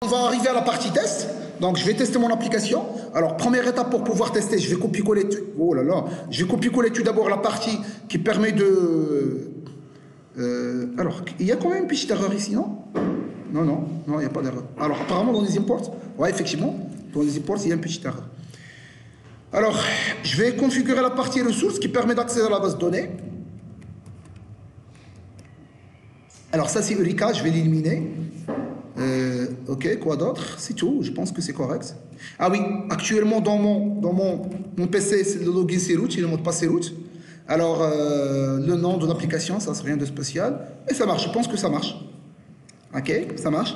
on va arriver à la partie test. Donc, je vais tester mon application. Alors, première étape pour pouvoir tester, je vais copier-coller. Oh là là, je vais copier-coller tout d'abord la partie qui permet de. Alors, il y a quand même une petite erreur ici, non? Non, non, non, il n'y a pas d'erreur. Alors, apparemment, dans les imports, ouais, effectivement, dans les imports, il y a une petite erreur. Alors, je vais configurer la partie ressources qui permet d'accéder à la base de données. Alors, ça, c'est Eureka, je vais l'éliminer. Ok, quoi d'autre? C'est tout, je pense que c'est correct. Ah oui, actuellement dans mon PC, c'est le login c'est root, c'est le mot de passe c'est root. Alors, le nom de l'application, ça c'est rien de spécial. Et ça marche, je pense que ça marche. Ok, ça marche.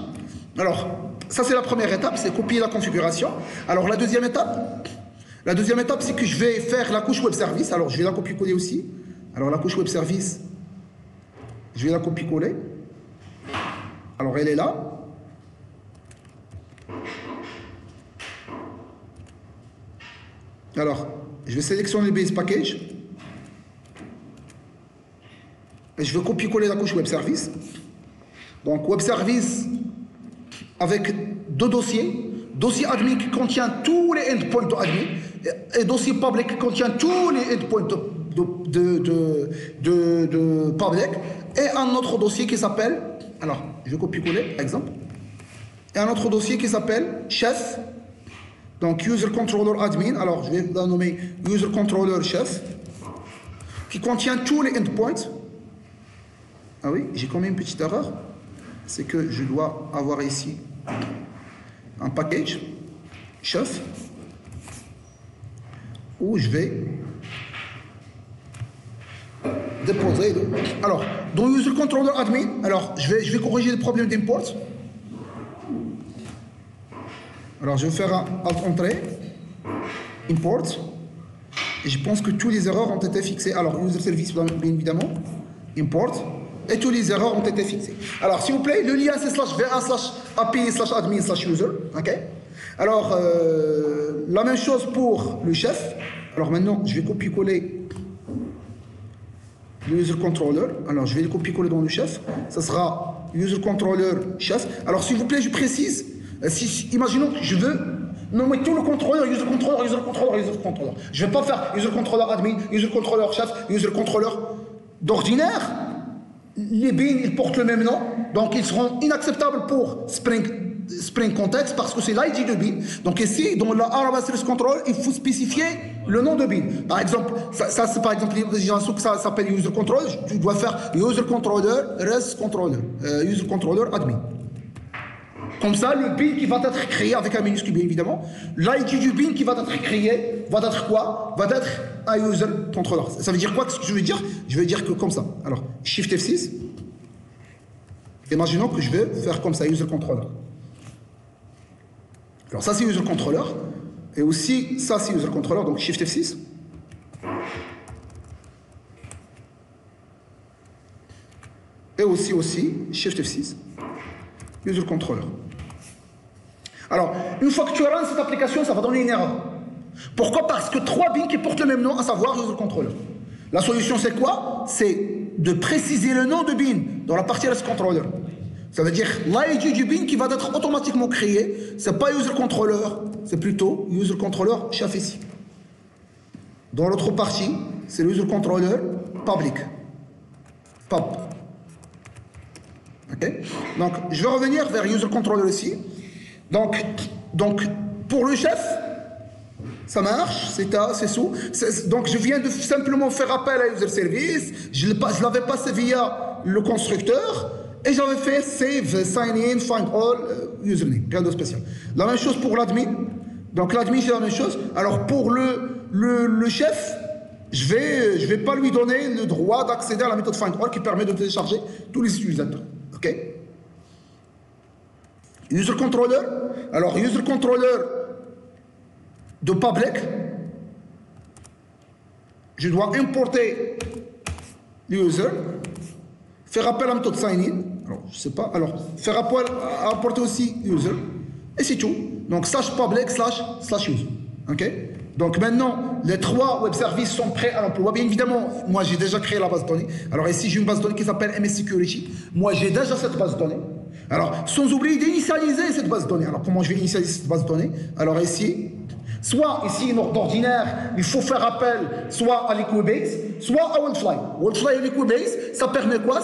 Alors, ça c'est la première étape, c'est copier la configuration. Alors, la deuxième étape, c'est que je vais faire la couche web service. Alors, je vais la copier-coller aussi. Alors, la couche web service, je vais la copier-coller. Alors, elle est là. Alors, je vais sélectionner le base package. Et je vais copier-coller la couche web service. Donc, web service avec deux dossiers. Dossier admin qui contient tous les endpoints de admin. Et dossier public qui contient tous les endpoints de public. Et un autre dossier qui s'appelle. Alors, je vais copier-coller, par exemple. Et un autre dossier qui s'appelle chef. Donc, user controller admin, alors je vais la nommer user controller chef, qui contient tous les endpoints. Ah oui, j'ai quand même une petite erreur. C'est que je dois avoir ici un package chef où je vais déposer. Alors, dans user controller admin, alors je vais corriger le problème d'import. Alors, je vais faire un alt-entrée, import, et je pense que toutes les erreurs ont été fixées. Alors, user service, bien évidemment, import, et toutes les erreurs ont été fixées. Alors, s'il vous plaît, le lien c'est /va/api/admin/user, ok? Alors, la même chose pour le chef. Alors, maintenant, je vais copier-coller le user controller. Alors, je vais le copier-coller dans le chef. Ça sera user controller chef. Alors, s'il vous plaît, je précise. Imaginons que je veux nommer tout le contrôleur, user controller, user controller, user controller. Je ne vais pas faire user controller admin, user controller chef, user controller. D'ordinaire, les bins, ils portent le même nom, donc ils seront inacceptables pour Spring Context parce que c'est l'ID de bin. Donc ici, dans la Araba Service Control, il faut spécifier le nom de bin. Par exemple, ça c'est par exemple, ça s'appelle user controller, tu dois faire user controller, res controller, user controller admin. Comme ça, le bin qui va être créé avec un minuscule, bien évidemment, l'ID du bin qui va être créé va être quoi? Va être un user controller. Ça veut dire quoi? Ce que je veux dire? Je veux dire que comme ça. Alors, Shift F6. Imaginons que je vais faire comme ça, user controller. Alors, ça, c'est user controller. Et aussi, ça, c'est user controller. Donc, Shift F6. Et aussi, Shift F6. User controller. Alors, une fois que tu auras cette application, ça va donner une erreur. Pourquoi? Parce que 3 bins qui portent le même nom, à savoir user controller. La solution, c'est quoi? C'est de préciser le nom de bin dans la partie REST controller. Ça veut dire l'ID du bin qui va être automatiquement créé. C'est pas user controller, c'est plutôt user controller chef ici. Dans l'autre partie, c'est le user controller public. Pub. Ok? Donc, je vais revenir vers user controller ici. Donc, pour le chef, ça marche, c'est sous. Donc, je viens de simplement faire appel à user service. Je l'avais passé via le constructeur et j'avais fait save, sign in, find all, username. Rien de spécial. La même chose pour l'admin. Donc, l'admin, c'est la même chose. Alors, pour le chef, je vais pas lui donner le droit d'accéder à la méthode find all qui permet de télécharger tous les utilisateurs. OK? User controller. Alors, user controller de public. Je dois importer l'user, faire appel à la méthode sign-in. Alors, je sais pas. Alors, faire appel à importer aussi user. Et c'est tout. Donc, slash public, slash user. OK? Donc, maintenant, les 3 web services sont prêts à l'emploi. Bien évidemment, moi, j'ai déjà créé la base de données. Alors, ici, j'ai une base de données qui s'appelle MS Security. Moi, j'ai déjà cette base de données. Alors, sans oublier d'initialiser cette base de données. Alors, comment je vais initialiser cette base de données? Alors, ici, soit ici, d'ordinaire, il faut faire appel soit à Liquibase, soit à WildFly. WildFly et Liquibase, ça permet quoi?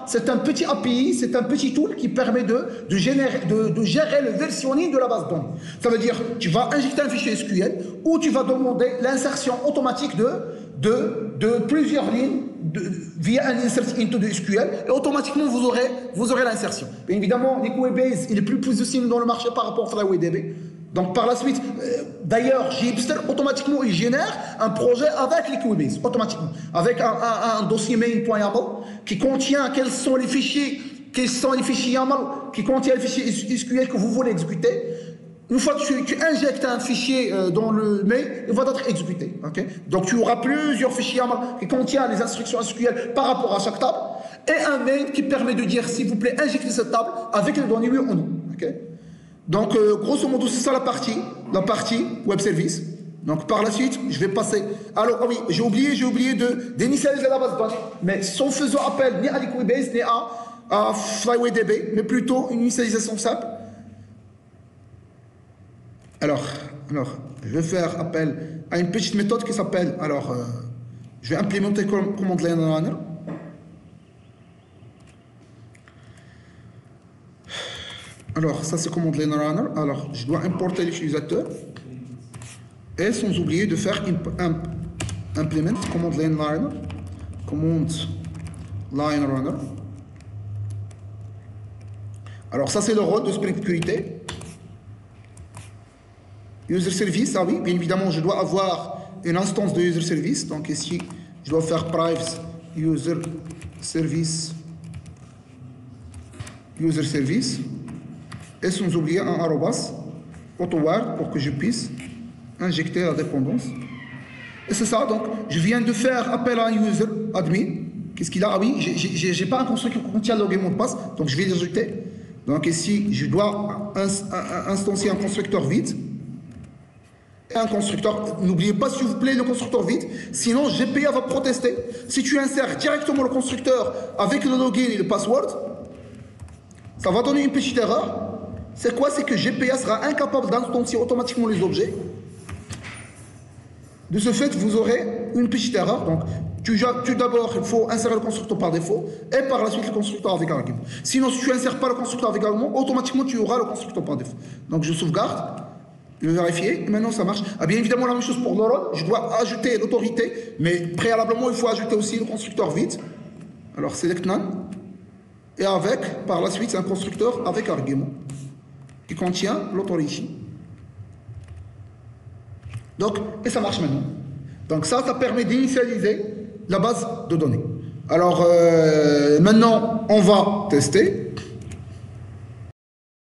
C'est un petit API, c'est un petit tool qui permet de gérer le versionning de la base de données. Ça veut dire, tu vas injecter un fichier SQL ou tu vas demander l'insertion automatique de plusieurs lignes via un insert into de SQL et automatiquement vous aurez l'insertion. Bien évidemment, Liquibase, il est plus positionné dans le marché par rapport à FlywayDB. Donc par la suite, d'ailleurs, Gipster, automatiquement, il génère un projet avec Liquibase, automatiquement, avec un dossier main.yaml qui contient quels sont les fichiers YAML, qui contient les fichiers SQL que vous voulez exécuter. Une fois que tu injectes un fichier dans le mail, il va être exécuté. Okay? Donc tu auras plusieurs fichiers YAML qui contiennent les instructions SQL par rapport à chaque table, et un mail qui permet de dire, s'il vous plaît, injectez cette table avec les données oui ou non. Okay? Donc, grosso modo, c'est ça la partie web service. Donc, par la suite, je vais passer. Alors, oui, j'ai oublié d'initialiser la base de données, mais sans faisant appel ni à Liquibase, ni à FlywayDB, mais plutôt une initialisation simple. Alors, je vais faire appel à une petite méthode qui s'appelle, je vais implémenter command line runner. Alors, ça c'est command line runner. Alors, je dois importer l'utilisateur. Et sans oublier de faire implement command line runner. Command line runner. Alors, ça c'est le rôle de Spring Security. User service, ah oui, bien évidemment, je dois avoir une instance de user service. Donc ici, je dois faire privacy user service. Et sans oublier un arrobas AutoWord pour que je puisse injecter la dépendance. Et c'est ça, donc je viens de faire appel à un user admin. Qu'est-ce qu'il a? Ah oui, j'ai pas un constructeur qui contient login mot de passe, donc je vais l'ajouter. Donc ici, je dois instancier un constructeur vide. Et un constructeur, n'oubliez pas s'il vous plaît le constructeur vide, sinon GPA va protester. Si tu insères directement le constructeur avec le login et le password, ça va donner une petite erreur. C'est quoi? C'est que GPA sera incapable d'instancier automatiquement les objets. De ce fait, vous aurez une petite erreur. Donc, d'abord, il faut insérer le constructeur par défaut et par la suite le constructeur avec argument. Sinon, si tu n'insères pas le constructeur avec argument, automatiquement tu auras le constructeur par défaut. Donc, je sauvegarde, je vais vérifier et maintenant ça marche. Ah, bien évidemment, la même chose pour le rôle. Je dois ajouter l'autorité, mais préalablement, il faut ajouter aussi le constructeur vide. Alors, select none. Et avec, par la suite, un constructeur avec argument qui contient l'autorité. Donc, et ça marche maintenant. Donc ça permet d'initialiser la base de données. Alors, maintenant, on va tester.